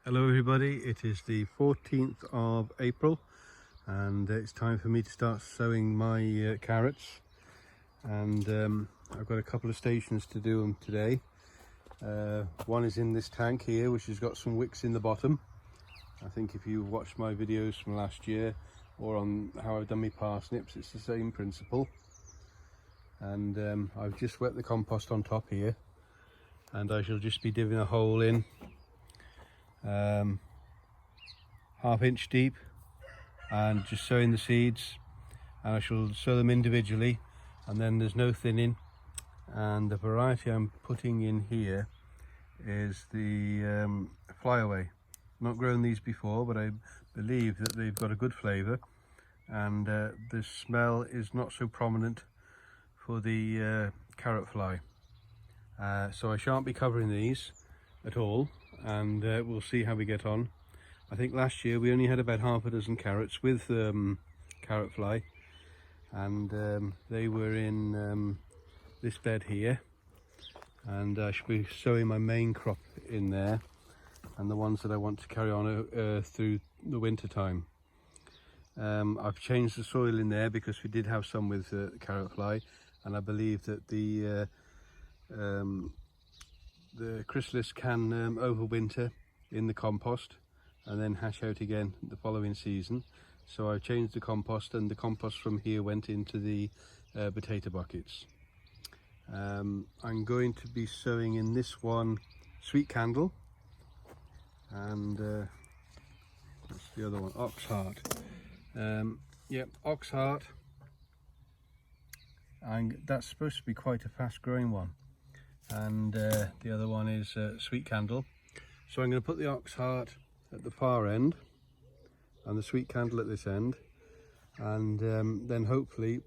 Hello everybody, it is the 14th of April and it's time for me to start sowing my carrots, and I've got a couple of stations to do them today. One is in this tank here, which has got some wicks in the bottom. I think if you've watched my videos from last year or on how I've done my parsnips, it's the same principle. And I've just wet the compost on top here, and I shall just be digging a hole in half-inch deep and just sowing the seeds, and I shall sow them individually, and then there's no thinning. And the variety I'm putting in here is the Flyaway. Not grown these before, but I believe that they've got a good flavour, and the smell is not so prominent for the carrot fly. So I shan't be covering these at all, and we'll see how we get on. I think last year we only had about half a dozen carrots with carrot fly, and they were in this bed here, and I should be sowing my main crop in there and the ones that I want to carry on through the winter time. I've changed the soil in there because we did have some with carrot fly, and I believe that the chrysalis can overwinter in the compost and then hash out again the following season. So I changed the compost, and the compost from here went into the potato buckets. I'm going to be sowing in this one Sweet Candle, and that's the other one, Oxheart. Yep, Oxheart, and that's supposed to be quite a fast growing one. And the other one is Sweet Candle. So I'm going to put the Oxheart at the far end and the Sweet Candle at this end, and then hopefully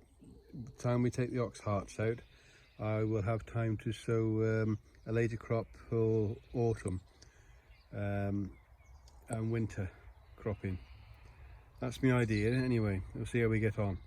by the time we take the Oxhearts out, I will have time to sow a later crop for autumn and winter cropping. That's my idea anyway. We'll see how we get on.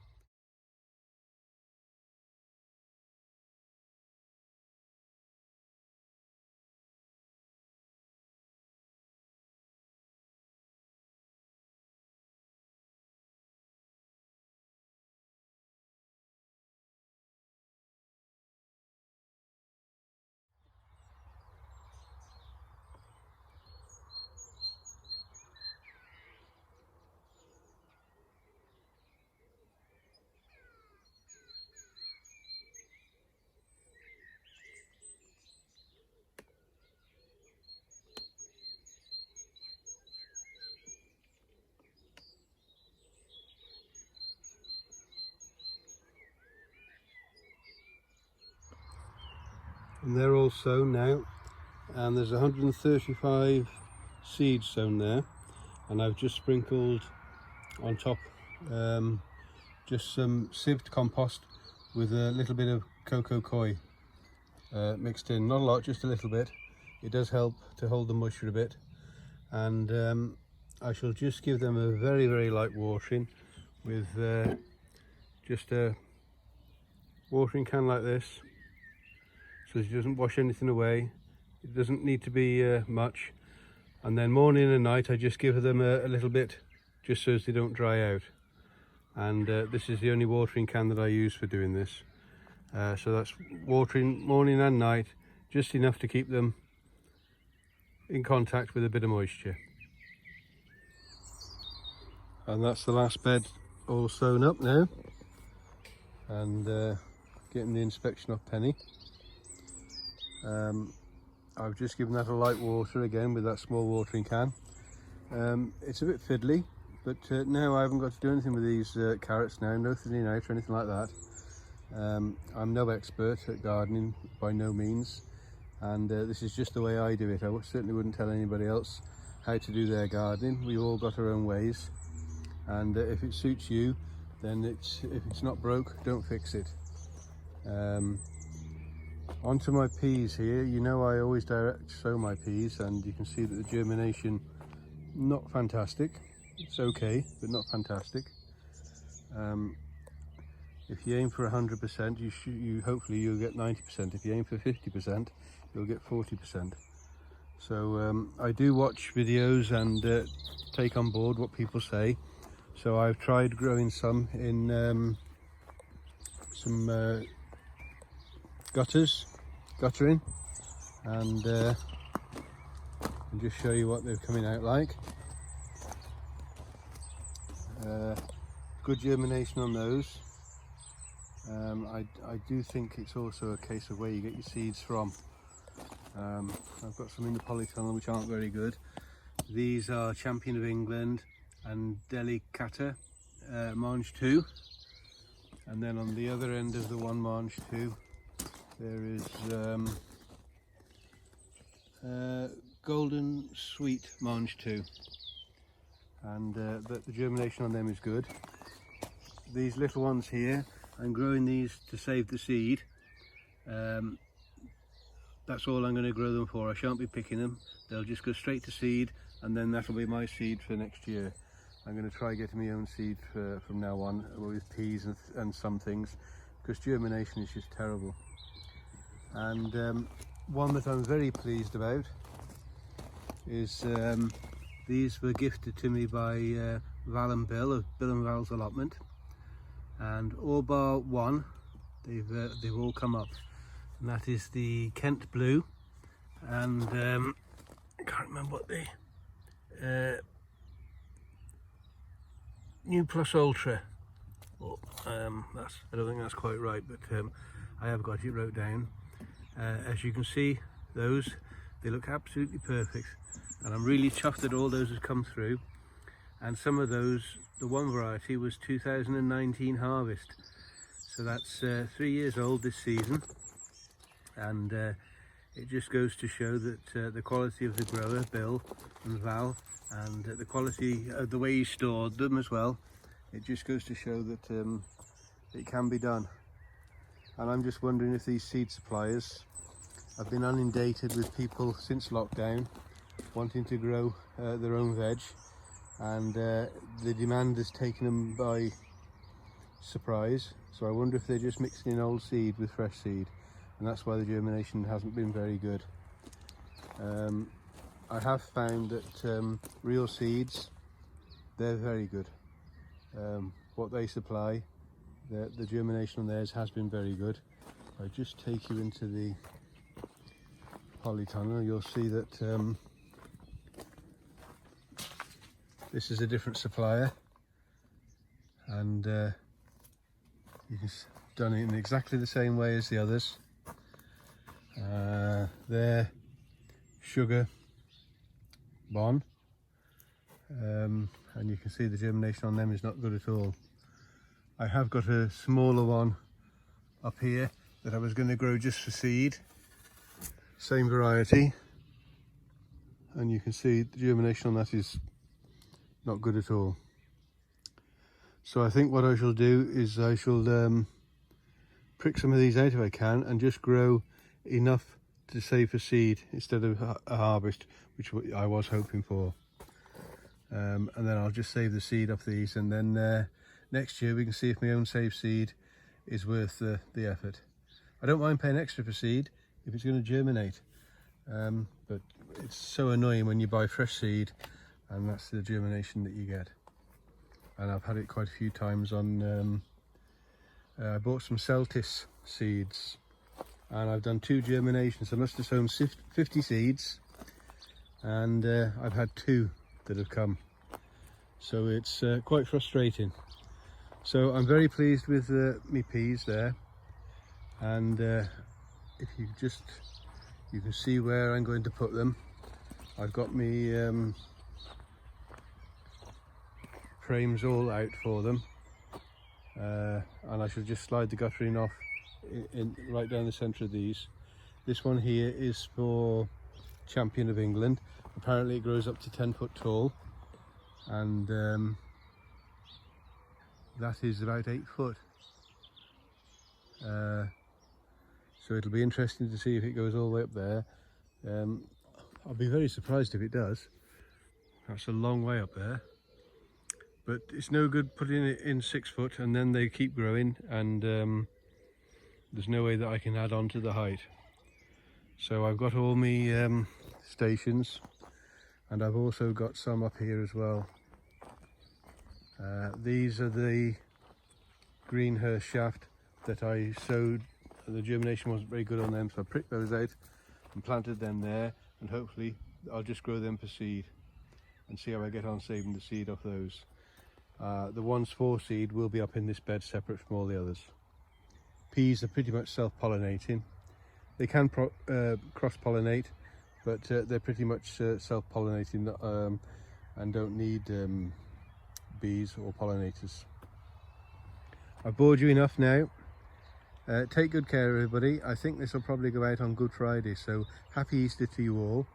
And they're all sown now, and there's 135 seeds sown there, and I've just sprinkled on top just some sieved compost with a little bit of cocoa coir mixed in. Not a lot, just a little bit. It does help to hold the moisture a bit, and I shall just give them a very, very light watering with just a watering can like this, so it doesn't wash anything away. It doesn't need to be much, and then morning and night I just give them a little bit, just so as they don't dry out. And this is the only watering can that I use for doing this, so that's watering morning and night, just enough to keep them in contact with a bit of moisture. And that's the last bed all sewn up now, and getting the inspection off Penny. I've just given that a light water again with that small watering can. It's a bit fiddly, but now I haven't got to do anything with these carrots now, no thinning out or anything like that. I'm no expert at gardening, by no means, and this is just the way I do it. I certainly wouldn't tell anybody else how to do their gardening. We've all got our own ways, and if it suits you, then if it's not broke, don't fix it. Onto my peas here. You know I always direct sow my peas, and you can see that the germination, not fantastic. It's okay, but not fantastic. If you aim for 100%, hopefully you'll get 90%. If you aim for 50%, you'll get 40%. So I do watch videos and take on board what people say. So I've tried growing some in some guttering, and I'll just show you what they're coming out like. Good germination on those. I do think it's also a case of where you get your seeds from. I've got some in the polytunnel which aren't very good. These are Champion of England and Delicata Mange 2, and then on the other end of the one Mange 2 there is Golden Sweet Mange 2, and the germination on them is good. These little ones here, I'm growing these to save the seed. That's all I'm going to grow them for. I shan't be picking them. They'll just go straight to seed, and then that'll be my seed for next year. I'm going to try getting my own seed from now on with peas and some things, because germination is just terrible. And one that I'm very pleased about is these were gifted to me by Val and Bill of Bill and Val's Allotment, and all bar one they've all come up, and that is the Kent Blue, and I can't remember what the New Plus Ultra, well, I don't think that's quite right, but I have got it wrote down. As you can see, those, they look absolutely perfect, and I'm really chuffed that all those have come through. And some of those, the one variety was 2019 harvest, so that's 3 years old this season, and it just goes to show that the quality of the grower, Bill and Val, and the quality of the way he stored them as well, it just goes to show that it can be done. And I'm just wondering if these seed suppliers have been inundated with people since lockdown wanting to grow their own veg, and the demand has taken them by surprise. So I wonder if they're just mixing in old seed with fresh seed, and that's why the germination hasn't been very good. I have found that real seeds, they're very good. What they supply, the germination on theirs has been very good. If I just take you into the polytunnel, you'll see that this is a different supplier, and you've done it in exactly the same way as the others. They're Sugar Bon, and you can see the germination on them is not good at all. I have got a smaller one up here that I was going to grow just for seed, same variety, and you can see the germination on that is not good at all. So I think what I shall do is I shall prick some of these out if I can, and just grow enough to save for seed instead of a harvest, which I was hoping for. And then I'll just save the seed off these, and then next year we can see if my own saved seed is worth the effort. I don't mind paying extra for seed if it's going to germinate, but it's so annoying when you buy fresh seed and that's the germination that you get. And I've had it quite a few times on, I bought some Celtis seeds, and I've done 2 germinations. I must have sown 50 seeds, and I've had 2 that have come. So it's quite frustrating. So I'm very pleased with me peas there, and if you can see where I'm going to put them. I've got me frames all out for them, and I shall just slide the guttering off right down the centre of these. This one here is for Champion of England. Apparently it grows up to 10 foot tall, and that is about 8 foot. So it'll be interesting to see if it goes all the way up there. I'll be very surprised if it does. That's a long way up there. But it's no good putting it in 6 foot and then they keep growing, and there's no way that I can add on to the height. So I've got all my stations, and I've also got some up here as well. These are the greenhurst shaft that I sowed. The germination wasn't very good on them, so I pricked those out and planted them there, and hopefully I'll just grow them for seed and see how I get on saving the seed off those. The ones for seed will be up in this bed separate from all the others. Peas are pretty much self-pollinating. They can cross-pollinate, but they're pretty much self-pollinating and don't need bees or pollinators. I've bored you enough now. Take good care, everybody. I think this will probably go out on Good Friday, so happy Easter to you all.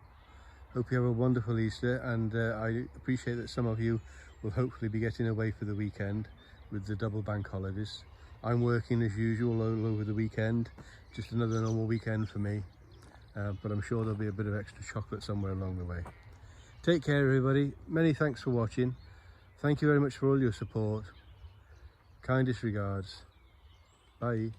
Hope you have a wonderful Easter, and I appreciate that some of you will hopefully be getting away for the weekend with the double bank holidays. I'm working as usual all over the weekend, just another normal weekend for me, but I'm sure there'll be a bit of extra chocolate somewhere along the way. Take care, everybody. Many thanks for watching. Thank you very much for all your support. Kindest regards. Bye.